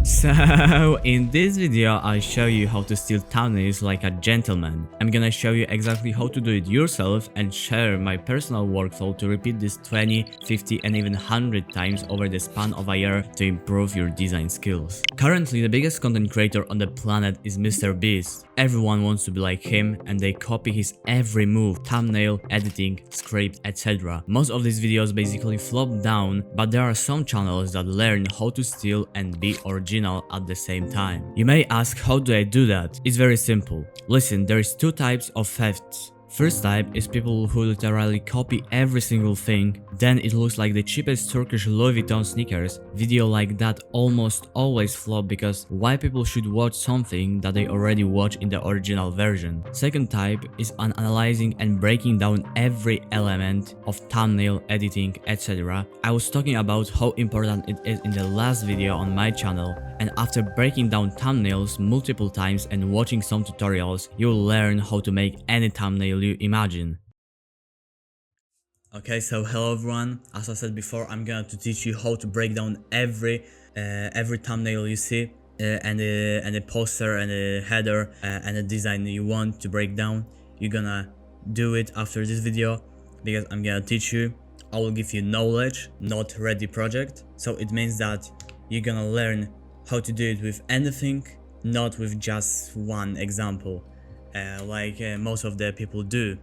So in this video I'll show you how to steal thumbnails like a gentleman. I'm gonna show you exactly how to do it yourself and share my personal workflow to repeat this 20, 50 and even 100 times over the span of a year to improve your design skills. Currently the biggest content creator on the planet is Mr. Beast. Everyone wants to be like him and they copy his every move, thumbnail, editing, script, etc. Most of these videos basically flop down, but there are some channels that learn how to steal and be original at the same time. You may ask, how do I do that? It's very simple. Listen, there is two types of thefts. First type is people who literally copy every single thing, then it looks like the cheapest Turkish Louis Vuitton sneakers. Video like that almost always flop because why people should watch something that they already watch in the original version. Second type is analyzing and breaking down every element of thumbnail, editing, etc. I was talking about how important it is in the last video on my channel, and after breaking down thumbnails multiple times and watching some tutorials, you'll learn how to make any thumbnail you imagine. Okay, so hello everyone. As I said before, I'm gonna to teach you how to break down every thumbnail you see, and a poster and a header and a design you want to break down. You're gonna do it after this video because I'm gonna teach you. I will give you knowledge, not ready project. So it means that you're gonna learn how to do it with anything, not with just one example, like most of the people do.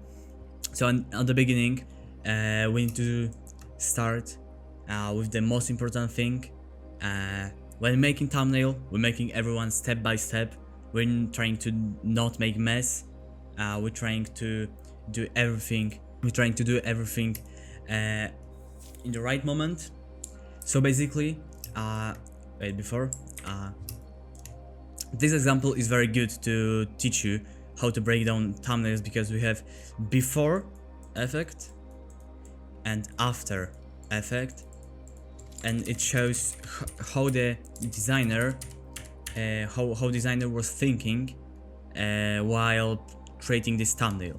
So at the beginning, we need to start with the most important thing. When making thumbnail, we're making everyone step by step. We're trying to not make mess. We're trying to do everything. We're trying to do everything in the right moment. So basically, this example is very good to teach you how to break down thumbnails because we have before effect and after effect, and it shows how the designer how designer was thinking while creating this thumbnail.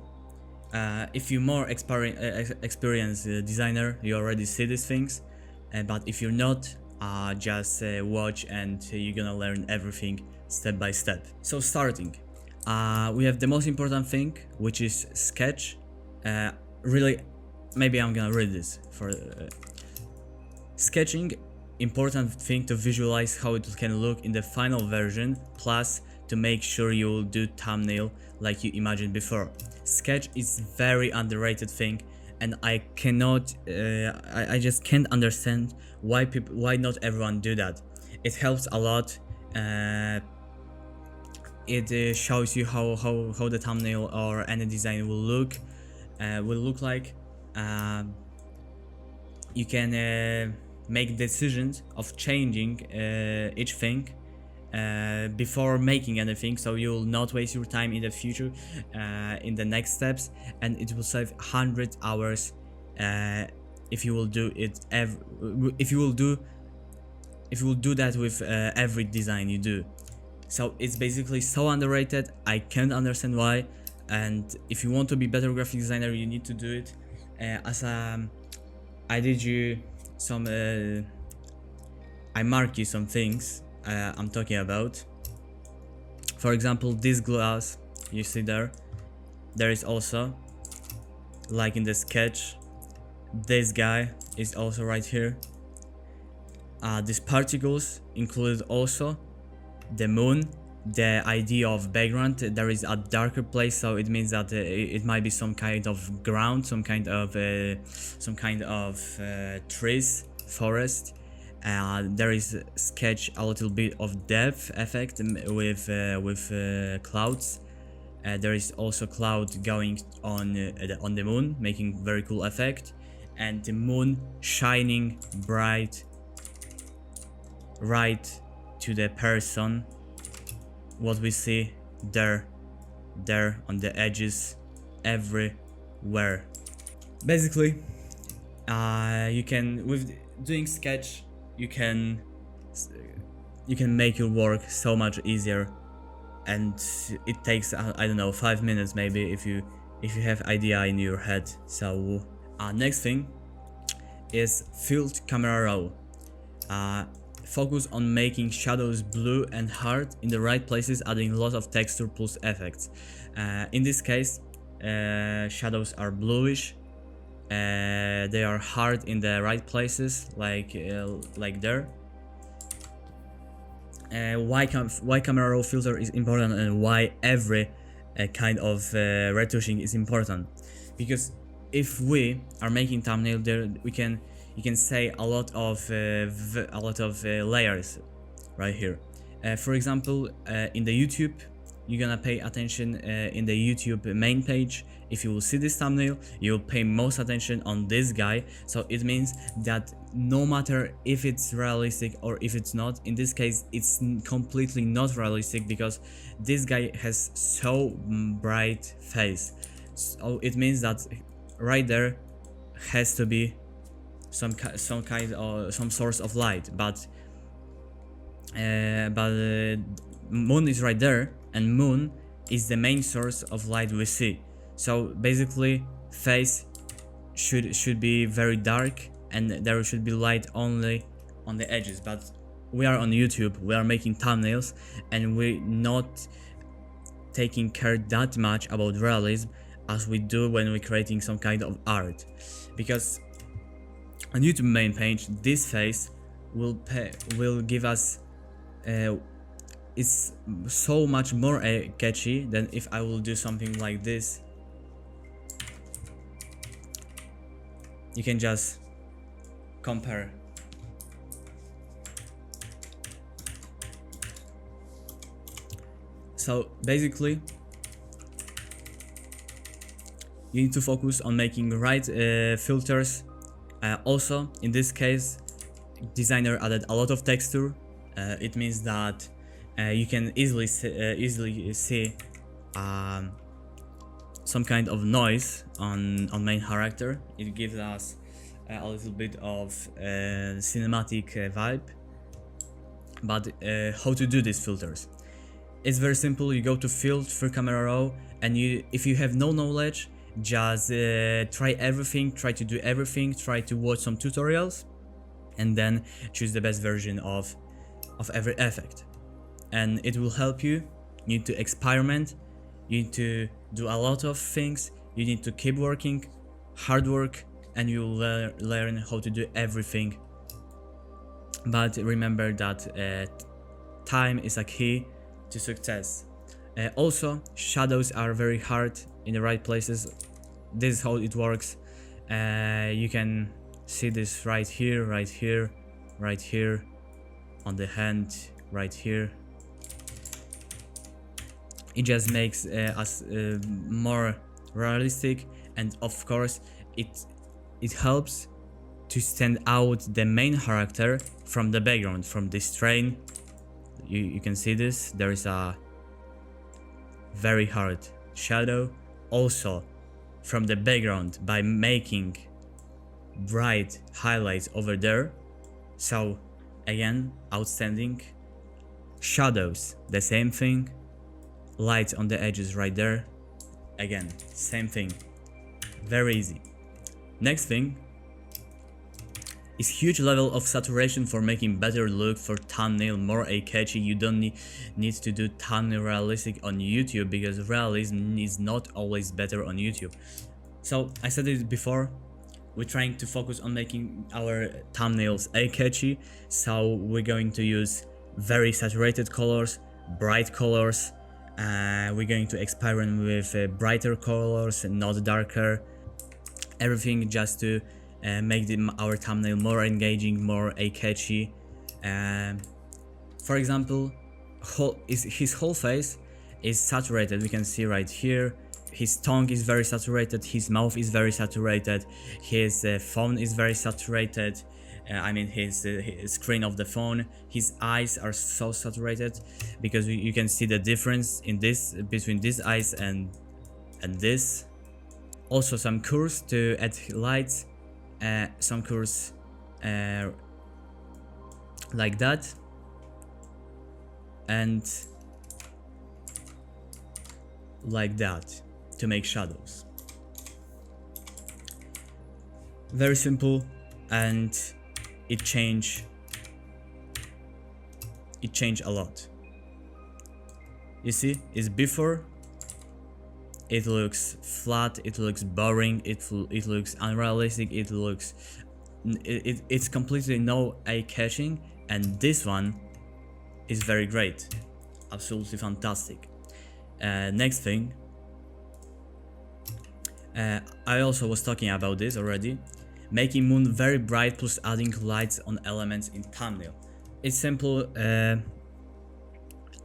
If you're more experienced designer, you already see these things, but if you're not, just watch and you're gonna learn everything step by step. So starting, we have the most important thing, which is sketch. Really, maybe I'm gonna read this for sketching. Important thing to visualize how it can look in the final version, plus to make sure you'll do thumbnail like you imagined before. Sketch is very underrated thing, and I cannot I just can't understand why not everyone do that. It helps a lot. It shows you how the thumbnail or any design will look like. You can make decisions of changing each thing before making anything, so you'll not waste your time in the future in the next steps, and it will save 100 hours if you will do it if you will do that with every design you do. So it's basically so underrated. I can't understand why, and if you want to be better graphic designer, you need to do it. I did you some I mark you some things I'm talking about. For example, this glass you see there is also, like in the sketch, this guy is also right here. These particles included also the moon, the idea of background. There is a darker place, so it means that it might be some kind of ground, some kind of trees, forest. There is sketch a little bit of depth effect with clouds. There is also cloud going on the moon, making very cool effect, and the moon shining bright right to the person. What we see there on the edges, everywhere. Basically, you can, with doing sketch, you can make your work so much easier, and it takes I don't know, 5 minutes maybe if you have idea in your head. So next thing is field camera roll. focus on making shadows blue and hard in the right places, adding a lot of texture plus effects. In this case, shadows are bluish. They are hard in the right places, like there. Why camera raw filter is important, and why every kind of retouching is important, because if we are making thumbnail, there you can say a lot of layers right here. For example, in the YouTube, you're gonna pay attention in the YouTube main page. If you will see this thumbnail, you'll pay most attention on this guy. So it means that no matter if it's realistic or if it's not, in this case it's completely not realistic, because this guy has so bright face. So it means that right there has to be some kind of some source of light, but moon is right there, and moon is the main source of light we see. So basically face should be very dark, and there should be light only on the edges. But we are on YouTube, we are making thumbnails, and we're not taking care that much about realism as we do when we're creating some kind of art. Because on YouTube main page, this face will give us it's so much more catchy than if I will do something like this. You can just compare. So basically, you need to focus on making right filters. Also, in this case, designer added a lot of texture. It means that you can easily see some kind of noise on main character. It gives us a little bit of cinematic vibe. But how to do these filters? It's very simple. You go to filter camera raw, and if you have no knowledge, just try everything, try to do everything, try to watch some tutorials, and then choose the best version of every effect, and it will help you. You need to experiment, you need to do a lot of things, you need to keep working, hard work, and you will learn how to do everything. But remember that time is a key to success. Also, shadows are very hard in the right places. This is how it works. You can see this right here, right here, right here, on the hand, right here. It just makes us more realistic, and of course it helps to stand out the main character from the background, from this train. You can see this, there is a very hard shadow. Also from the background, by making bright highlights over there. So again, outstanding. Shadows, the same thing. Lights on the edges right there, again, same thing. Very easy. Next thing is huge level of saturation for making better look for thumbnail, more catchy. You don't need to do thumbnail realistic on YouTube, because realism is not always better on YouTube. So I said it before, we're trying to focus on making our thumbnails catchy, so we're going to use very saturated colors, bright colors. We're going to experiment with brighter colors, not darker. Everything just to make our thumbnail more engaging, more catchy. For example, his whole face is saturated. We can see right here. His tongue is very saturated, his mouth is very saturated, his phone is very saturated. I mean his screen of the phone. His eyes are so saturated, because you can see the difference in this between these eyes and this. Also some curves to add lights, some curves like that, and like that to make shadows. Very simple, and it change it changed a lot. You see, it's before. It looks flat, it looks boring, it looks unrealistic, it's completely no eye-catching, and this one is very great, absolutely fantastic. Next thing, I also was talking about this already, making moon very bright plus adding lights on elements in thumbnail. It's simple.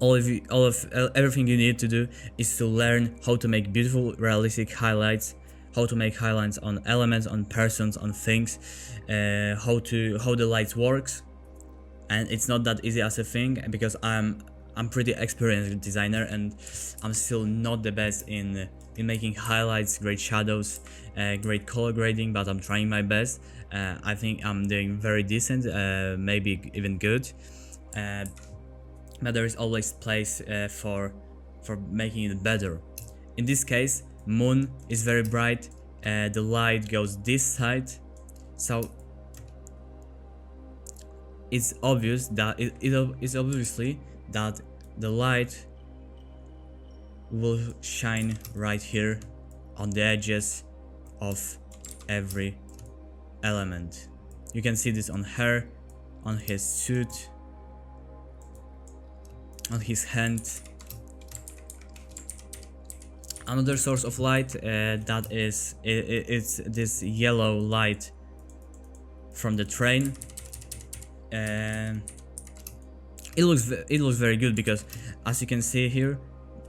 Everything you need to do is to learn how to make beautiful realistic highlights, how to make highlights on elements, on persons, on things, how the lights works. And it's not that easy as a thing, because I'm pretty experienced designer and I'm still not the best in making highlights, great shadows, great color grading, but I'm trying my best. I think I'm doing very decent, maybe even good. But there is always place for making it better. In this case, moon is very bright, the light goes this side, so it's obvious that it is obviously that the light will shine right here on the edges of every element. You can see this on her, on his suit, on his hand. Another source of light that is it's this yellow light from the train. It looks very good, because as you can see here,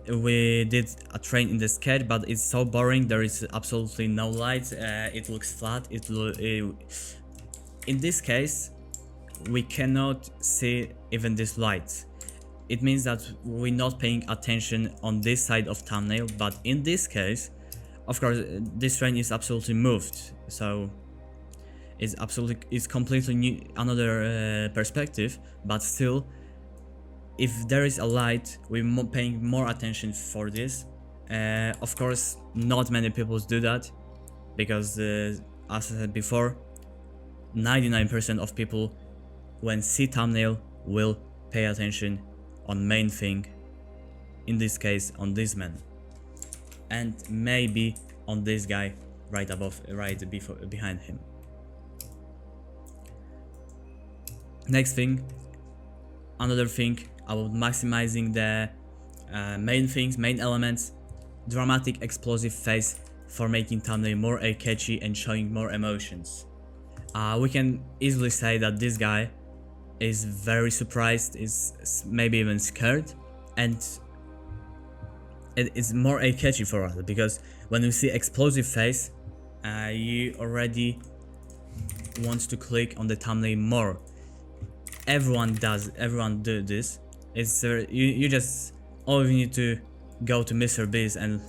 we did a train in the sketch, but it's so boring. There is absolutely no light. It looks flat. In this case, we cannot see even this light. It means that we're not paying attention on this side of thumbnail, but in this case, of course, this train is absolutely moved, so it's completely new, another perspective. But still, if there is a light, we're paying more attention for this. Of course, not many people do that, because as I said before, 99% of people, when see thumbnail, will pay attention on main thing, in this case on this man, and maybe on this guy right behind him. Next thing, another thing about maximizing the main elements, dramatic explosive face for making thumbnail more eye-catchy and showing more emotions. We can easily say that this guy is very surprised, is maybe even scared, and it is more eye-catchy for us, because when you see explosive face, you already want to click on the thumbnail more. Everyone do this. It's you just all you need to go to Mr. Beast and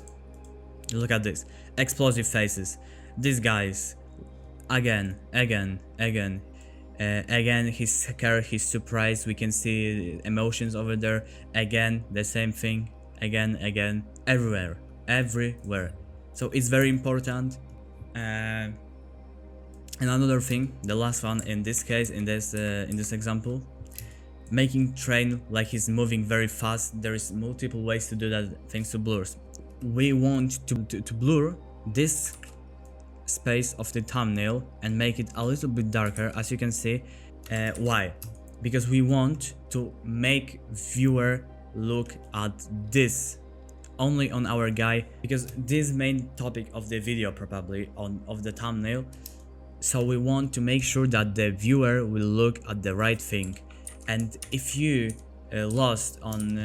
look at this explosive faces. These guys again, he's scared, he's surprised. We can see emotions over there. Again, the same thing. Again, everywhere. So it's very important. And another thing, the last one in this case, in this example, making train like he's moving very fast. There is multiple ways to do that thanks to blurs. We want to blur this space of the thumbnail and make it a little bit darker, as you can see. Why? Because we want to make viewer look at this only on our guy, because this main topic of the video probably of the thumbnail. So we want to make sure that the viewer will look at the right thing. And if you lost on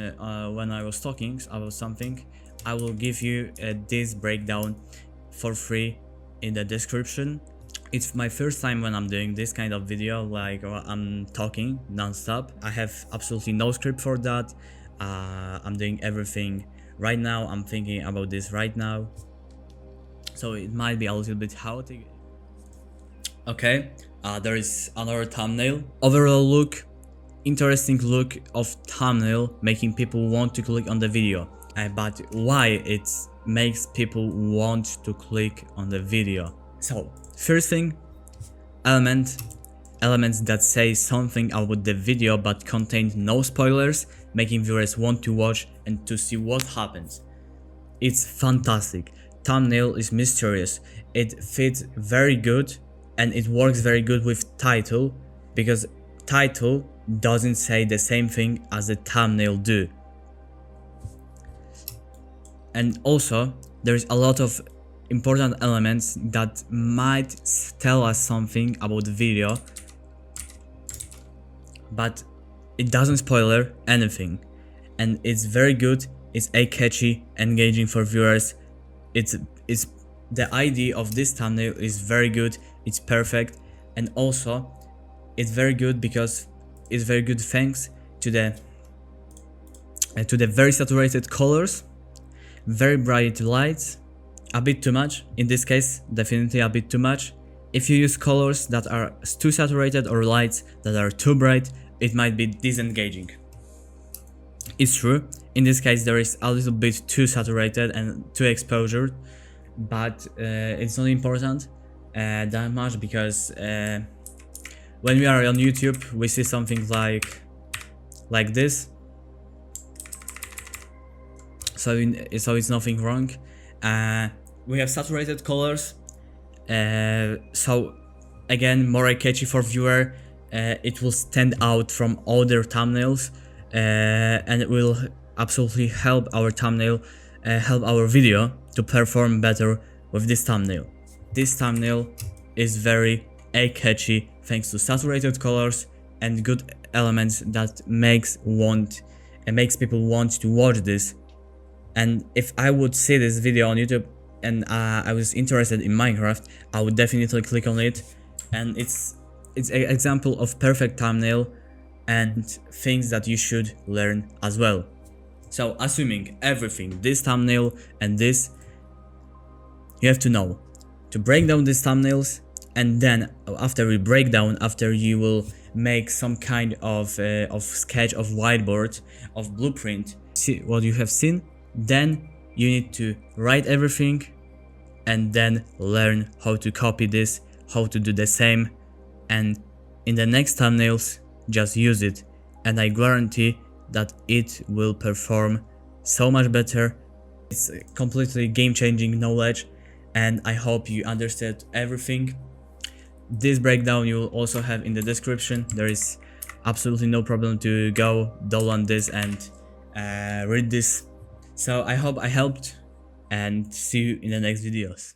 when I was talking about something, I will give you this breakdown for free in the description. It's my first time when I'm doing this kind of video, like I'm talking non-stop. I have absolutely no script for that. I'm doing everything right now. I'm thinking about this right now, so it might be a little bit chaotic. Okay, there is another thumbnail. Overall look, interesting look of thumbnail, making people want to click on the video. But why it makes people want to click on the video? So first thing, element elements that say something about the video but contain no spoilers, making viewers want to watch and to see what happens. It's fantastic. Thumbnail is mysterious. It fits very good and it works very good with title because title doesn't say the same thing as the thumbnail do. And also there's a lot of important elements that might tell us something about the video, but it doesn't spoiler anything, and it's very good. It's eye-catchy, engaging for viewers. It's the idea of this thumbnail is very good. It's perfect, and also it's very good because it's very good thanks to the very saturated colors, very bright lights, a bit too much. In this case, definitely a bit too much. If you use colors that are too saturated or lights that are too bright, it might be disengaging. It's true, in this case there is a little bit too saturated and too exposure, but it's not important that much because when we are on YouTube we see something like this, so it's nothing wrong. We have saturated colors, so again more catchy for viewer. It will stand out from other thumbnails, and it will absolutely help our thumbnail, help our video to perform better with this thumbnail. This thumbnail is very eye-catchy thanks to saturated colors and good elements that makes people want to watch this. And if I would see this video on YouTube and I was interested in Minecraft, I would definitely click on it. And it's an example of perfect thumbnail and things that you should learn as well. So assuming everything, this thumbnail and this, you have to know to break down these thumbnails, and then after you break down, after you will make some kind of sketch of whiteboard, of blueprint, see what you have seen, then you need to write everything and then learn how to copy this, how to do the same, and in the next thumbnails just use it, and I guarantee that it will perform so much better. It's completely game-changing knowledge, and I hope you understood everything. This breakdown you will also have in the description. There is absolutely no problem to go download this and read this. So I hope I helped, and see you in the next videos.